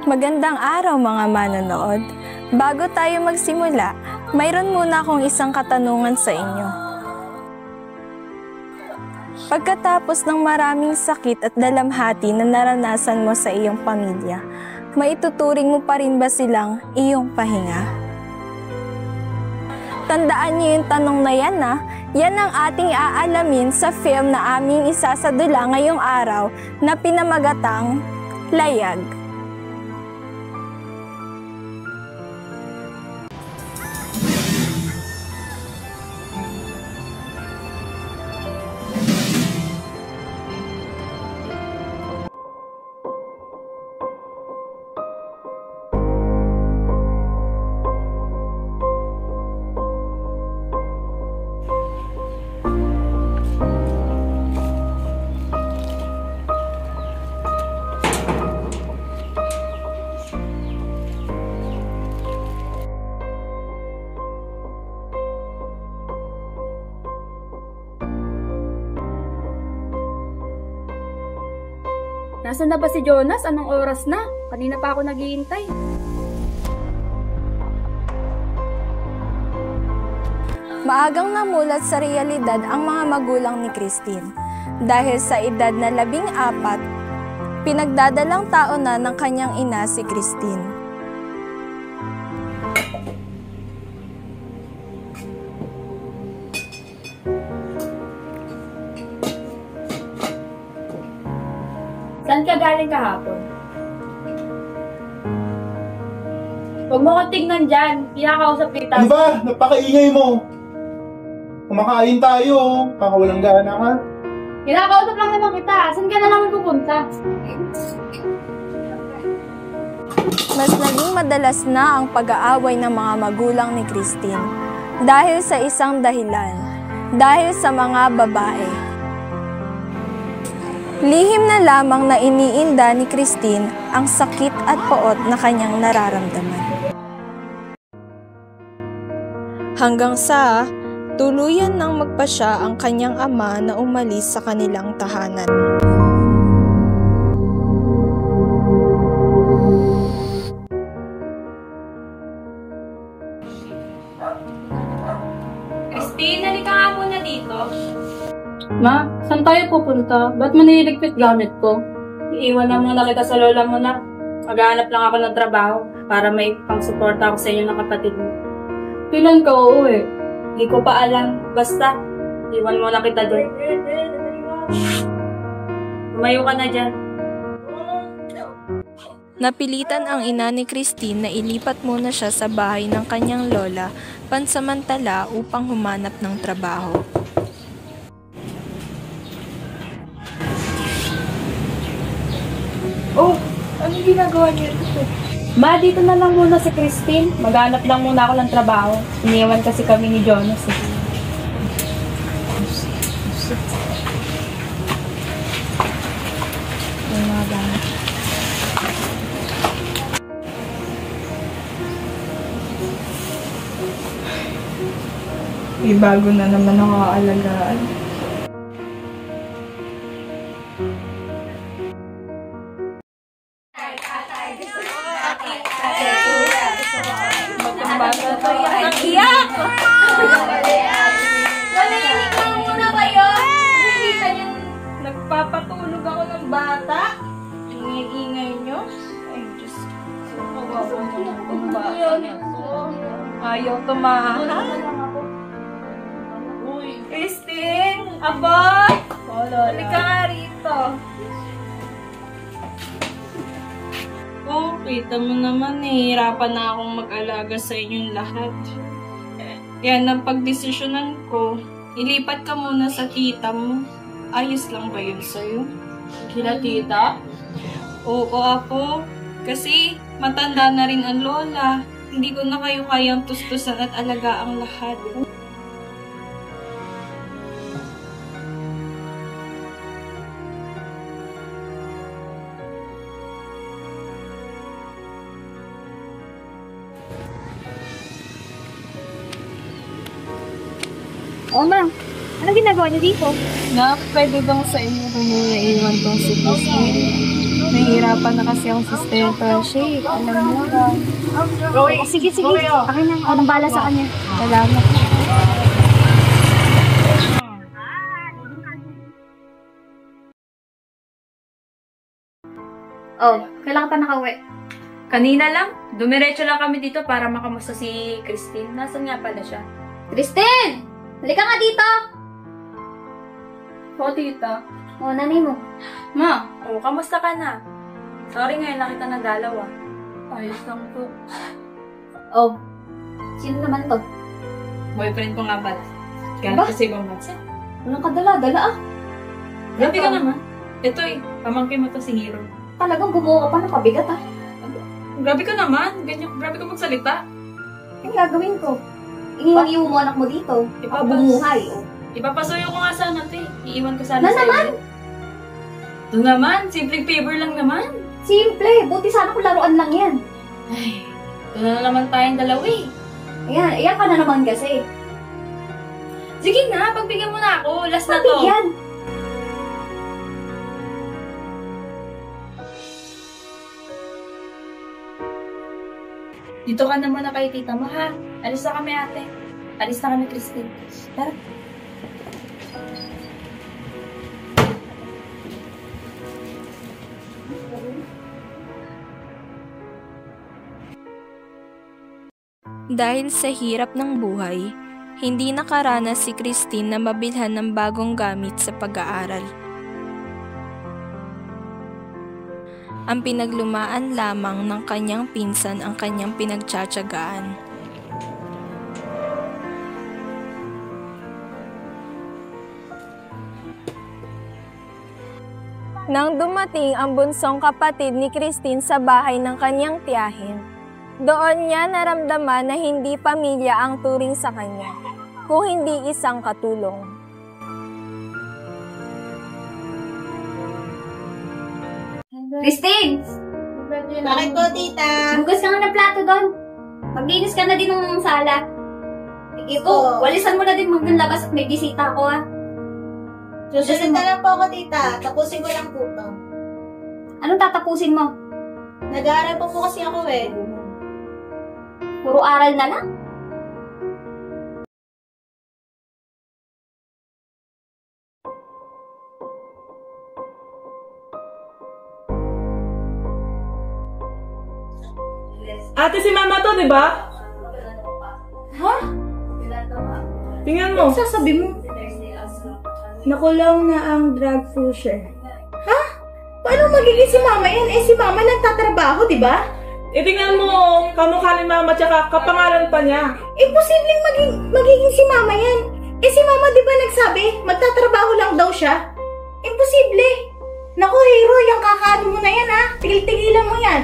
Magandang araw mga manonood. Bago tayo magsimula, mayroon muna akong isang katanungan sa inyo. Pagkatapos ng maraming sakit at dalamhati na naranasan mo sa iyong pamilya, maituturing mo pa rin ba silang iyong pahinga? Tandaan niyo yung tanong na yan ha. Yan ang ating aalamin sa film na aming isasadula ngayong araw na pinamagatang Layag. Nasaan na ba si Jonas? Anong oras na? Kanina pa ako naghihintay. Maagang namulat sa realidad ang mga magulang ni Christine. Dahil sa edad na 14, pinagdadalang taon na ng kanyang ina si Christine. Saan ka galing kahapon? Huwag mo kong tignan dyan. Kinakausap kita. Ano ba? Napakaingay mo. Kumakain tayo. Kakawalang gana ka. Kinakausap lang naman kita. Saan ka na naman pupunta? Mas naging madalas na ang pag-aaway ng mga magulang ni Christine dahil sa isang dahilan, dahil sa mga babae. Lihim na lamang na iniinda ni Christine ang sakit at poot na kanyang nararamdaman. Hanggang sa tuluyan nang magpasya ang kanyang ama na umalis sa kanilang tahanan. Christine, halika nga muna dito. Ma, saan tayo pupunta? Ba't mo nililigpit gamit ko? Iiwan na muna kita sa lola mo na. Maghanap lang ako ng trabaho para may pang-suporta ako sa inyo ng kapatid mo. Kailan ka uuwi? Hindi ko pa alam. Basta, iwan mo na kita doon. Tumayo ka na dyan. Napilitan ang ina ni Christine na ilipat muna siya sa bahay ng kanyang lola pansamantala upang humanap ng trabaho. Oh, anong ginagawa niyo dito? Ma, dito na lang muna si Christine. Maghanap lang muna ako ng trabaho. Iniwan kasi kami ni Jonas eh. Bago na naman ang aalagaan. Iyak! Manahimik lang muna kayo! Nakikita niyo, nagpapatulog ako ng bata. Ingay-ingay niyo. Ay, Diyos. Kawawa niyo ng bata na to. Ayaw tumahan. Christine! Aba! Halika nga rito. Oh, kita mo naman eh, hirapan na akong mag-alaga sa inyong lahat. Yan ang pagdesisyonan ko. Ilipat ka muna sa tita mo. Ayos lang ba yun sa'yo? Kila tita? Oo, Apo. Kasi matanda na rin ang lola. Hindi ko na kayo kayang tustusan at alaga ang lahat. O ma, anong ginagawa niyo dito? Na, pwede bang sa inyo kung naiiwan tong si Christine? Nahihirapan na kasi ang sustento. Shay, alam mo ba? Sige. Akin na. Ako nang bala sa kanya. Salamat. Oh, kailan ka pa nakauwi? Kanina lang, dumiretso lang kami dito para makamusta si Christine. Nasaan nga pala siya? Christine! Halika nga dito! Oo, tita. Oh, nanay mo. Ma, kamusta ka na? Sorry ngayon nakita ng dalawa. Ayos lang po. Oh, sino naman to? Boyfriend ko nga pala. Galit kasi ibang bansa. Walang kadala-dala ah. Grabe ka naman. Ito pamangkin mo to si Hero. Talagang bumuo ka pa ng pabigat ah. Grabe ka naman. Grabe ka magsalita. Ang gagawin ko? Iniwan mo anak mo dito. Ako bumuhay oh. Ipapasuyo ko nga sana ito Iiwan ko sana Na sa naman? iyo. Ito naman. Simpleng favor lang naman. Simple. Buti sana kung laruan lang yan. Ay, ito na naman tayong dalawa Ayan ka na naman kasi. Sige na, pagbigyan mo na ako. Last na to. Pagbigyan? Dito ka na muna kay tita mo, ha? Alis na kami, ate. Alis na kami, Christine. Tara. Dahil sa hirap ng buhay, hindi nakaranas si Christine na mabilhan ng bagong gamit sa pag-aaral. Ang pinaglumaan lamang ng kanyang pinsan ang kanyang pinagtsatsagaan. Nang dumating ang bunsong kapatid ni Christine sa bahay ng kanyang tiyahin, doon niya naramdaman na hindi pamilya ang turing sa kanya, kung hindi isang katulong. Christine! Bakit po, tita? Bugas ka nga ng plato doon. Maglinis ka na din ng sala. Sige Ito, po. walisan mo na din hanggang labas at may bisita ako ah. Susunod na lang po ako, tita. Tapusin ko lang po to. Anong tatapusin mo? Nag-aaral po kasi ako Puro aral na lang? Ate, si mama to, di ba? Ha? Tingnan mo. Sasabi mo? Nakulong na ang drug pusher. Ha? Paano magiging si mama yan? Si mama nagtatrabaho, di ba? Tingnan mo, kamukha ni mama tsaka kapangalan pa niya. Imposibleng magiging si mama yan. Si mama di ba nagsabi, magtatrabaho lang daw siya? Imposible. Naku, Hero, yung kakaano mo na yan ha. Tigil-tigilan mo yan.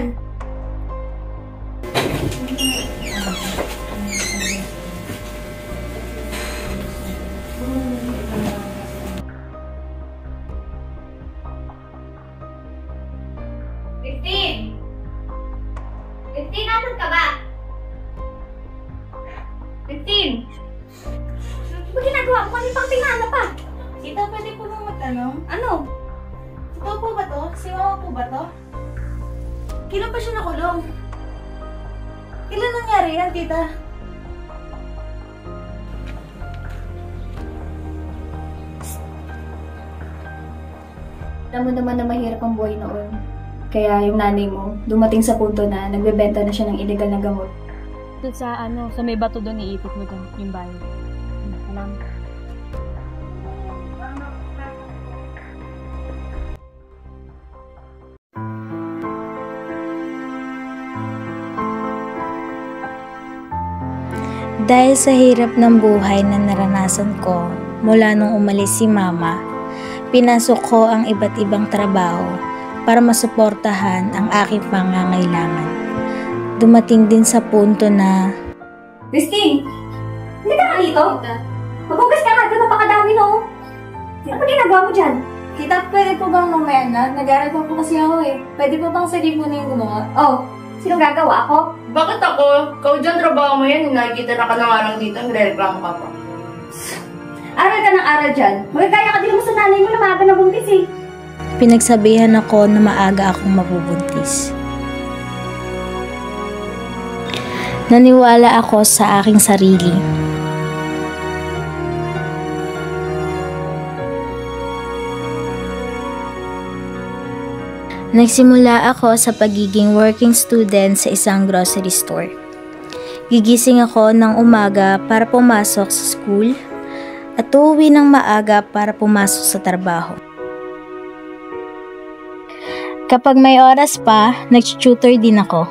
Christine, nasan ka ba? Christine! Ano ba ginagawa mo? Kanina pang tinana pa. Tita, pwede po bang magtanong? Ano? Ito po ba to? Si mama po ba to? Kailan pa siya nakulong? Kailan nangyari yan, tita? Alam mo naman na mahirap ang buhay noon. Kaya yung nanay mo, dumating sa punto na nagbebenta na siya ng illegal na gamot. Doon sa sa may bato doon iipit mo doon, yung bahay. Alam. Dahil sa hirap ng buhay na naranasan ko mula nung umalis si mama, pinasok ko ang iba't ibang trabaho para masuportahan ang aking pangangailangan. Dumating din sa punto na... Christine! Hindi ka nga dito? Maghugas ka nga, doon napakadami no. Ano ba ginagawa mo dyan? Tita, pwede po bang mamaya na? Nag-aaral po kasi ako Pwede po bang sarili mo na yung gumawa? Oh, sinong gagawa ako? Bakit ako? Ikaw dyan, trabaho mo yan. Nakikita na ka na nga lang dito. Nire-reklamo ka pa. Aral ka ng aral dyan. Magagaya ka din mo sa nanay mo na maaga na buntis eh. pinagsabihan ako na maaga akong mabubuntis. Naniwala ako sa aking sarili. Nagsimula ako sa pagiging working student sa isang grocery store. Gigising ako ng umaga para pumasok sa school at uuwi ng maaga para pumasok sa trabaho. Kapag may oras pa, nag-tutor din ako.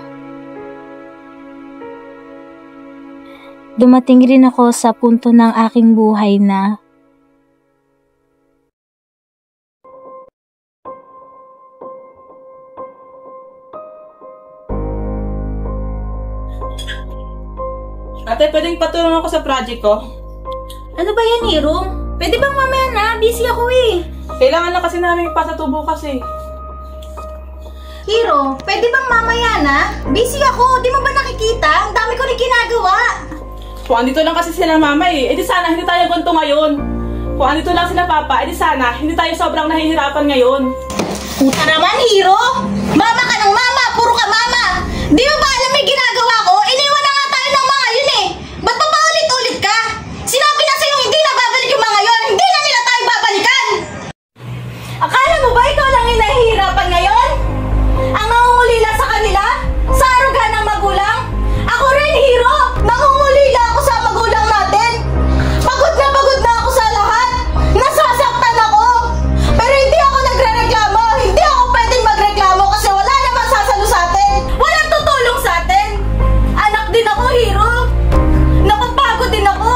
Dumating rin ako sa punto ng aking buhay na Ate, pwedeng patulong ako sa project ko? Ano ba yan, Hiro? Pwede bang mamaya na? Busy ako eh. Kailangan na kasi namin ipasatubo kasi. Hiro, pwede bang mamaya na? Busy ako. Di mo ba nakikita? Ang dami ko rin ginagawa. Kung andito lang kasi sila mama eh, edi sana hindi tayo ganito ngayon. Kung andito lang sila papa, edi sana hindi tayo sobrang nahihirapan ngayon. Puta naman, Hiro! Mama ka ng mama! Puro ka mama! Di mo ba alam may ginagawa ko? Iniwan na nga tayo ng mga yun eh! Ba't pa paulit-ulit ka? Sinabi na sa'yo hindi na babalik yung mga yun! Hindi na nila tayo babalikan! Akala mo ba ikaw lang yung nahihirapan ngayon? Ang nangungulila sa kanila? Sa aruga ng magulang? Ako rin, Hiro! Nangungulila ako sa magulang natin! Pagod na ako sa lahat! Nasasaktan ako! Pero hindi ako nagre-reklamo! Hindi ako pwedeng magreklamo kasi wala namang sasalo sa atin! Walang tutulong sa atin! Anak din ako, Hiro! Napapagod din ako!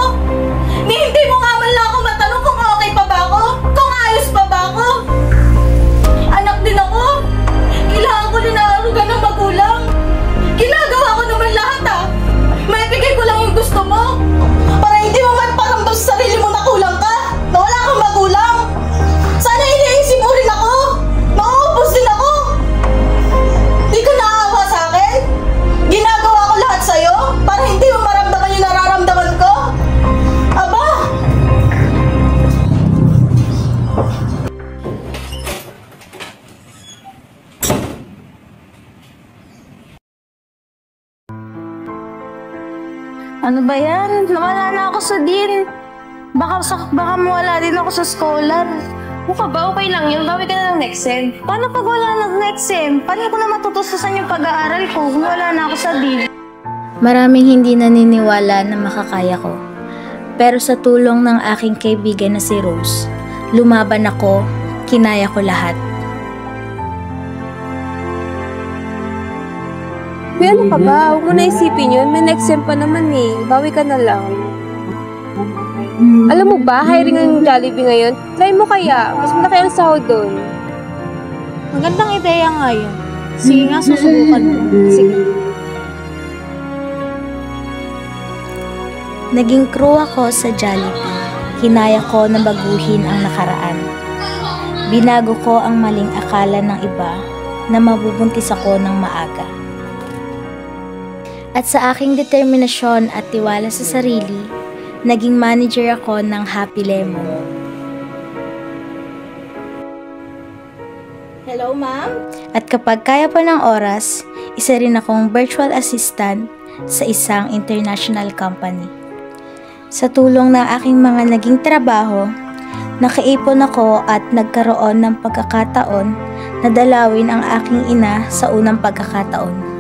Ni hindi mo nga man lang ako matanong kung okay pa ba ako? Kung ayos pa ba ako? Anak din ako! Kailangan ko linaarugan ng magulang! Ginagawa ko naman lahat ah! Maibigay ko lang yung gusto mo! Para hindi mo man paramdam sa sarili mo na kulang ka! Na wala kang magulang! Sana iniisip mo rin ako! Mauubos din ako! Di ka naawa sa akin? Ginagawa ko lahat sa'yo para hindi mo maramdaman yung nararamdaman ko? Aba! ano ba yan? Nawala na ako sa dean. Baka mawala din ako sa scholar. Mukha ba? Okay lang yun. Bawi ka na ng next sem. Paano pag wala ng next sem? Paano ko na matutustusan yung pag-aaral ko kung wala na ako sa dean? Maraming hindi naniniwala na makakaya ko. Pero sa tulong ng aking kaibigan na si Rose, lumaban ako, kinaya ko lahat. May ano ka ba? Huwag mo na isipin yun. May next sem pa naman eh. Bawi ka na lang. Alam mo ba, hiring ang Jollibee ngayon? Try mo kaya. Mas malaki ang sahod doon. Magandang ideya nga yun. Sige nga, susubukan ko. Sige. Naging crew ako sa Jollibee. Kinaya ko na baguhin ang nakaraan. Binago ko ang maling akala ng iba na mabubuntis ako ng maaga. At sa aking determinasyon at tiwala sa sarili, naging manager ako ng Happy Lemon. Hello, ma'am? At kapag kaya pa ng oras, isa rin akong virtual assistant sa isang international company. Sa tulong ng aking mga naging trabaho, nakaipon ako at nagkaroon ng pagkakataon na dalawin ang aking ina sa unang pagkakataon.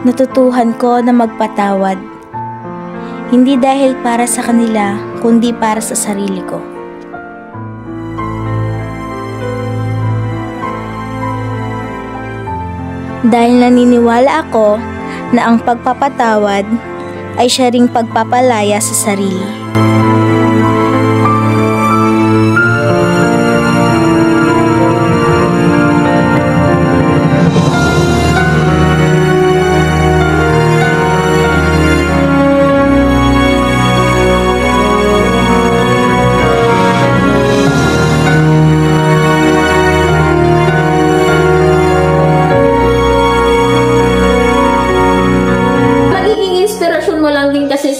Natutuhan ko na magpatawad, hindi dahil para sa kanila, kundi para sa sarili ko. Dahil naniniwala ako na ang pagpapatawad ay siya ring pagpapalaya sa sarili.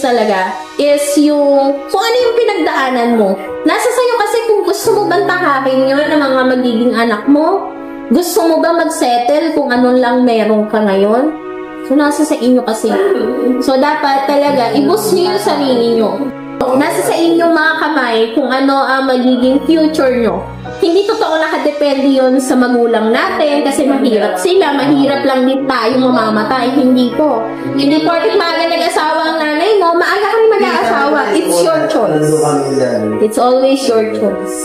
Talaga is yung kung ano yung pinagdaanan mo. Nasa sayo kasi kung Gusto mo bang tahakin yun ng mga magiging anak mo? Gusto mo ba mag-settle kung anong lang meron ka ngayon? So, nasa sa inyo kasi. So, dapat talaga, i-boost nyo yung sarili nyo. Nasa sa inyong mga kamay kung ano ang magiging future nyo. Hindi totoo nakadepende yun sa magulang natin kasi mahirap sila. Mahirap lang din tayo mamamatay. Hindi po. Hindi porket maaga nag-asawa ang nanay mo, maaga ka rin mag-aasawa. It's your choice. It's always your choice.